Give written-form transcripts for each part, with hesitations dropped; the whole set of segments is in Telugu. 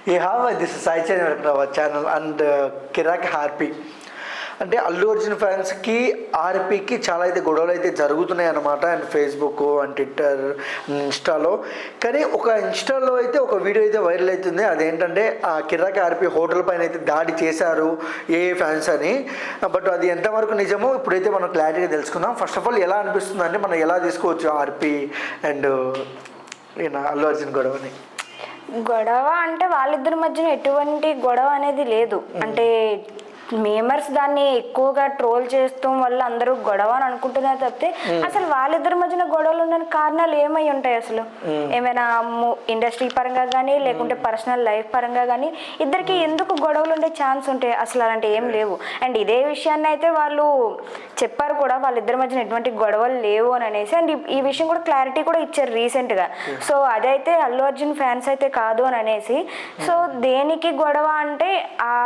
This is Sai Chan welcome to our channel and Kirak Harpi. అంటే అల్లు అర్జున్ ఫ్యాన్స్కి ఆర్పీకి చాలా అయితే గొడవలు అయితే జరుగుతున్నాయి అన్నమాట. అండ్ ఫేస్బుక్ అండ్ ట్విట్టర్ ఇన్స్టాలో. కానీ ఒక ఇన్స్టాలో అయితే ఒక వీడియో అయితే వైరల్ అవుతుంది. అదేంటంటే ఆ కిరాక్ ఆర్పీ హోటల్ పైన అయితే దాడి చేశారు ఏ ఫ్యాన్స్ అని. బట్ అది ఎంతవరకు నిజమో ఇప్పుడైతే మనం క్లారిటీగా తెలుసుకుందాం. ఫస్ట్ ఆఫ్ ఆల్ ఎలా అనిపిస్తుంది అంటే మనం ఎలా తీసుకోవచ్చు ఆర్పీ అండ్ అల్లు అర్జున్ గొడవని? గొడవ అంటే వాళ్ళిద్దరి మధ్యన ఎటువంటి గొడవ అనేది లేదు. అంటే మేమర్స్ దాన్ని ఎక్కువగా ట్రోల్ చేస్తాం వల్ల అందరూ గొడవ అని అనుకుంటున్నారు తప్పితే అసలు వాళ్ళిద్దరి మధ్యన గొడవలు ఉన్న కారణాలు ఏమై ఉంటాయి? అసలు ఏమైనా ఇండస్ట్రీ పరంగా కానీ లేకుంటే పర్సనల్ లైఫ్ పరంగా కానీ ఇద్దరికి ఎందుకు గొడవలు ఉండే ఛాన్స్ ఉంటాయి? అసలు అలాంటి ఏం లేవు. అండ్ ఇదే విషయాన్ని అయితే వాళ్ళు చెప్పారు కూడా, వాళ్ళిద్దరి మధ్యన ఎటువంటి గొడవలు లేవు అని అనేసి. అండ్ ఈ విషయం కూడా క్లారిటీ కూడా ఇచ్చారు రీసెంట్గా. సో అదైతే అల్లు అర్జున్ ఫ్యాన్స్ అయితే కాదు అని అనేసి. సో దేనికి గొడవ అంటే ఆ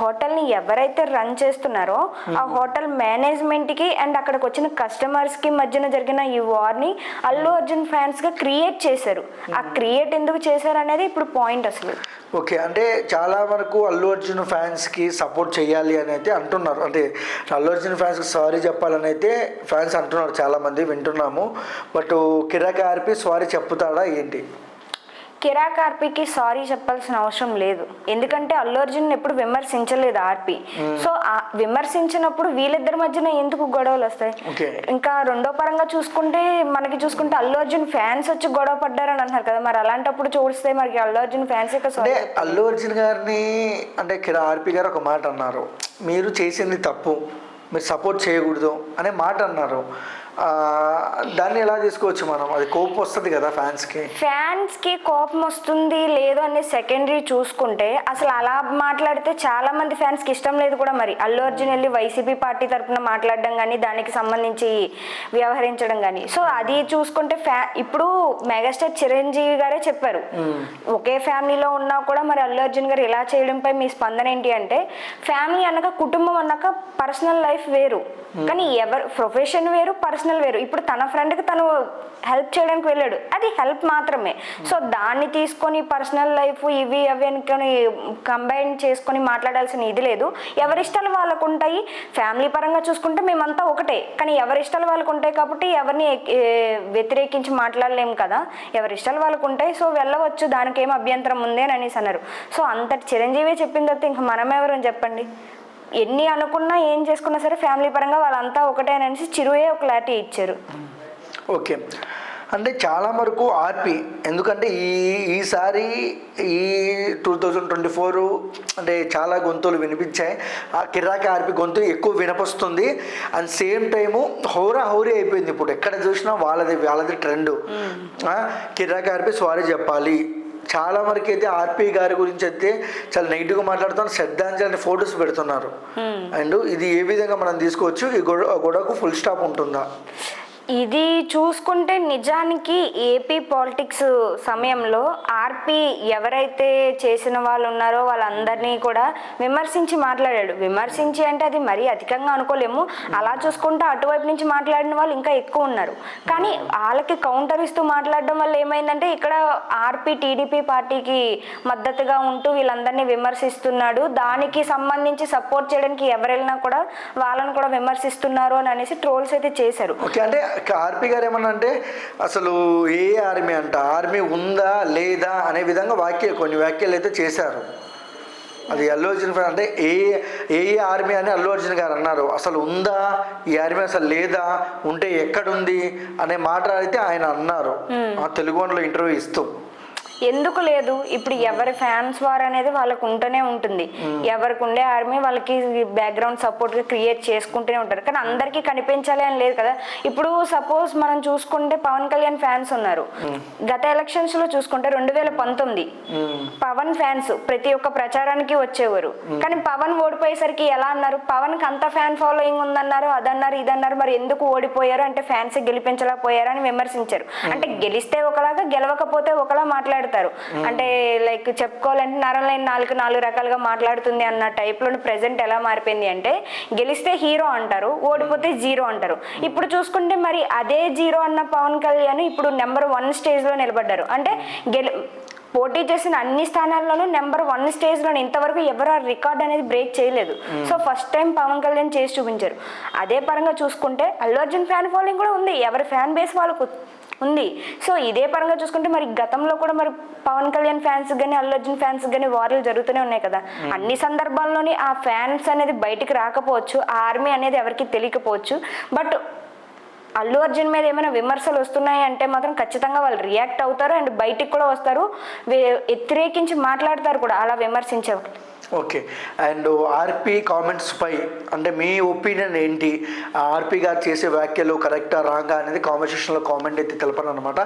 హోటల్ని ఎవరైతే రన్ చేస్తున్నారో ఆ హోటల్ మేనేజ్మెంట్కి అండ్ అక్కడికి వచ్చిన కస్టమర్స్కి మధ్యన జరిగిన ఈ వార్ని అల్లు అర్జున్ ఫ్యాన్స్గా క్రియేట్ చేశారు. ఆ క్రియేట్ ఎందుకు చేశారు అనేది ఇప్పుడు పాయింట్ అసలు. ఓకే, అంటే చాలా వరకు అల్లు అర్జున్ ఫ్యాన్స్కి సపోర్ట్ చేయాలి అని అయితే అంటున్నారు. అంటే అల్లు అర్జున్ ఫ్యాన్స్కి సారీ చెప్పాలని అయితే ఫ్యాన్స్ అంటున్నారు, చాలామంది వింటున్నాము. బట్ కిరాక్ ఆర్పీ సారీ చెప్పుతాడా ఏంటి? కిరాక్ ఆర్పీకి సారీ చెప్పాల్సిన అవసరం లేదు. ఎందుకంటే అల్లు అర్జున్ ఎప్పుడు విమర్శించలేదు ఆర్పీ. సో విమర్శించినప్పుడు వీళ్ళిద్దరి మధ్యన ఎందుకు గొడవలు వస్తాయి? ఇంకా రెండో పరంగా చూసుకుంటే అల్లు అర్జున్ ఫ్యాన్స్ వచ్చి గొడవ పడ్డారని అంటున్నారు కదా. మరి అలాంటప్పుడు చూస్తే మరి అల్లు అర్జున్ ఫ్యాన్స్ అంటే అల్లు అర్జున్ గారిని అంటే ఆర్పీ గారు ఒక మాట అన్నారు, మీరు చేసింది తప్పు, మీరు సపోర్ట్ చేయకూడదు అనే మాట అన్నారు. దాన్ని ఎలా తీసుకోవచ్చు మనం? అది కోపం వస్తుంది కదా ఫ్యాన్స్కి కోపం వస్తుంది లేదు అనేది సెకండరీ చూసుకుంటే అసలు అలా మాట్లాడితే చాలా మంది ఫ్యాన్స్కి ఇష్టం లేదు కూడా. మరి అల్లు అర్జున్ వెళ్ళి వైసీపీ పార్టీ తరఫున మాట్లాడడం కానీ దానికి సంబంధించి వ్యవహరించడం కానీ. సో అది చూసుకుంటే ఇప్పుడు మెగాస్టార్ చిరంజీవి గారే చెప్పారు, ఒకే ఫ్యామిలీలో ఉన్నా కూడా మరి అల్లు అర్జున్ గారు ఇలా చేయడంపై మీ స్పందన ఏంటి అంటే, ఫ్యామిలీ అన్నాక కుటుంబం అన్నాక పర్సనల్ లైఫ్ వేరు, కానీ ఎవరు ప్రొఫెషన్ వేరు, పర్సనల్ వేరు. ఇప్పుడు తన ఫ్రెండ్కి తను హెల్ప్ చేయడానికి వెళ్ళాడు, అది హెల్ప్ మాత్రమే. సో దాన్ని తీసుకొని పర్సనల్ లైఫ్ ఇవి అవి అనుకొని కంబైన్ చేసుకొని మాట్లాడాల్సిన ఇది లేదు. ఎవరిష్టాలు వాళ్ళకు ఉంటాయి. ఫ్యామిలీ పరంగా చూసుకుంటే మేమంతా ఒకటే, కానీ ఎవరిష్టాలు వాళ్ళకు ఉంటాయి కాబట్టి ఎవరిని వ్యతిరేకించి మాట్లాడలేము కదా. ఎవరిష్టాలు వాళ్ళకు ఉంటాయి, సో వెళ్ళవచ్చు, దానికి ఏం అభ్యంతరం ఉంది అని అనేసి అన్నారు. సో అంతటి చిరంజీవి చెప్పిన తర్వాత ఇంకా మనం ఎవరని చెప్పండి? ఎన్ని అనుకున్నా ఏం చేసుకున్నా సరే ఫ్యామిలీ పరంగా వాళ్ళంతా ఒకటే అనేసి చిరువే ఒక క్లారిటీ ఇచ్చారు. ఓకే, అంటే చాలా వరకు ఆర్పీ ఎందుకంటే ఈసారి 2024 అంటే చాలా గొంతులు వినిపించాయి. ఆ కిరాక్ ఆర్పీ గొంతు ఎక్కువ వినపస్తుంది. అండ్ సేమ్ టైము హౌరీ అయిపోయింది. ఇప్పుడు ఎక్కడ చూసినా వాళ్ళది ట్రెండ్. కిరాక్ ఆర్పీ సారీ చెప్పాలి. చాలా వరకు అయితే ఆర్పీ గారి గురించి అయితే చాలా నెగిటివ్గా మాట్లాడుతున్నారు, శ్రద్ధాంజలి ఫొటోస్ పెడుతున్నారు. అండ్ ఇది ఏ విధంగా మనం తీసుకోవచ్చు? ఈ గొడవకు ఫుల్ స్టాప్ ఉంటుందా? ఇది చూసుకుంటే నిజానికి ఏపీ పాలిటిక్స్ సమయంలో ఆర్పీ ఎవరైతే చేసిన వాళ్ళు ఉన్నారో వాళ్ళందరినీ కూడా విమర్శించి మాట్లాడాడు. విమర్శించి అంటే అది మరీ అధికంగా అనుకోలేము. అలా చూసుకుంటే అటువైపు నుంచి మాట్లాడిన వాళ్ళు ఇంకా ఎక్కువ ఉన్నారు. కానీ వాళ్ళకి కౌంటర్ ఇస్తూ మాట్లాడడం వల్ల ఏమైందంటే ఇక్కడ ఆర్పీ టీడీపీ పార్టీకి మద్దతుగా ఉంటూ వీళ్ళందరినీ విమర్శిస్తున్నాడు, దానికి సంబంధించి సపోర్ట్ చేయడానికి ఎవరు వెళ్ళినా కూడా వాళ్ళని కూడా విమర్శిస్తున్నారు అని అనేసి ట్రోల్స్ అయితే చేశారు. అంటే ఆర్పీ గారు ఏమన్నా అంటే అసలు ఏ ఆర్మీ అంట, ఆర్మీ ఉందా లేదా అనే విధంగా కొన్ని వ్యాఖ్యలు అయితే చేశారు. అది అల్లు అర్జున్ అంటే ఏ ఆర్మీ అని అల్లు అర్జున్ గారు అన్నారు. అసలు ఉందా ఈ ఆర్మీ, అసలు లేదా, ఉంటే ఎక్కడుంది అనే మాట అయితే ఆయన అన్నారు ఆ తెలుగు వన్లో ఇంటర్వ్యూ ఇస్తూ. ఎందుకు లేదు? ఇప్పుడు ఎవరి ఫ్యాన్స్ వార్ అనేది వాళ్ళకు ఉంటూనే ఉంటుంది. ఎవరికి ఉండే ఆర్మీ వాళ్ళకి బ్యాక్గ్రౌండ్ సపోర్ట్గా క్రియేట్ చేసుకుంటూనే ఉంటారు. కానీ అందరికీ కనిపించాలి అని లేదు కదా. ఇప్పుడు సపోజ్ మనం చూసుకుంటే పవన్ కళ్యాణ్ ఫ్యాన్స్ ఉన్నారు. గత ఎలక్షన్స్లో చూసుకుంటే 2019 పవన్ ఫ్యాన్స్ ప్రతి ఒక్క ప్రచారానికి వచ్చేవారు. కానీ పవన్ ఓడిపోయేసరికి ఎలా అన్నారు? పవన్కి అంత ఫ్యాన్ ఫాలోయింగ్ ఉందన్నారు, అదన్నారు, ఇదన్నారు, మరి ఎందుకు ఓడిపోయారు అంటే ఫ్యాన్స్ గెలిపించలేకపోయారు అని విమర్శించారు. అంటే గెలిస్తే ఒకలాగా, గెలవకపోతే ఒకలా మాట్లాడుతారు. అంటే లైక్ చెప్పుకోవాలంటే నరంలైన నాలుగు రకాలుగా మాట్లాడుతుంది అన్న టైప్లో ప్రెసెంట్ ఎలా మారిపోయింది అంటే, గెలిస్తే హీరో అంటారు, ఓడిపోతే జీరో అంటారు. ఇప్పుడు చూసుకుంటే మరి అదే జీరో అన్న పవన్ కళ్యాణ్ ఇప్పుడు నెంబర్ 1 స్టేజ్లో నిలబడ్డారు. అంటే పోటీ చేసిన అన్ని స్థానాల్లోనూ నెంబర్ 1 స్టేజ్లోనే ఇంతవరకు ఎవరు ఆ రికార్డ్ అనేది బ్రేక్ చేయలేదు. So first time Pawan Kalyan చేసి చూపించారు. అదే పరంగా చూసుకుంటే అల్లు అర్జున్ ఫ్యాన్ ఫాలోయింగ్ కూడా ఉంది, ఎవరి ఫ్యాన్ బేస్ వాళ్ళకు ఉంది. సో ఇదే పరంగా చూసుకుంటే మరి గతంలో కూడా మరి పవన్ కళ్యాణ్ ఫ్యాన్స్ కానీ అల్లు అర్జున్ ఫ్యాన్స్ కానీ వార్లు జరుగుతూనే ఉన్నాయి కదా. అన్ని సందర్భాల్లోని ఆ ఫ్యాన్స్ అనేది బయటికి రాకపోవచ్చు, ఆ ఆర్మీ అనేది ఎవరికి తెలియకపోవచ్చు. బట్ అల్లు అర్జున్ మీద ఏమైనా విమర్శలు వస్తున్నాయి అంటే మాత్రం ఖచ్చితంగా వాళ్ళు రియాక్ట్ అవుతారు అండ్ బయటికి కూడా వస్తారు, వ్యతిరేకించి మాట్లాడతారు కూడా అలా విమర్శించే. ఓకే. అండ్ ఆర్పి కామెంట్స్ పై అంటే మీ ఒపీనియన్ ఏంటి? ఆర్పి గారు చేసే వ్యాఖ్యలు కరెక్టా రాంగా అనేది కామెంట్ సెక్షన్లో కామెంట్ అయితే తెలపను అనమాట.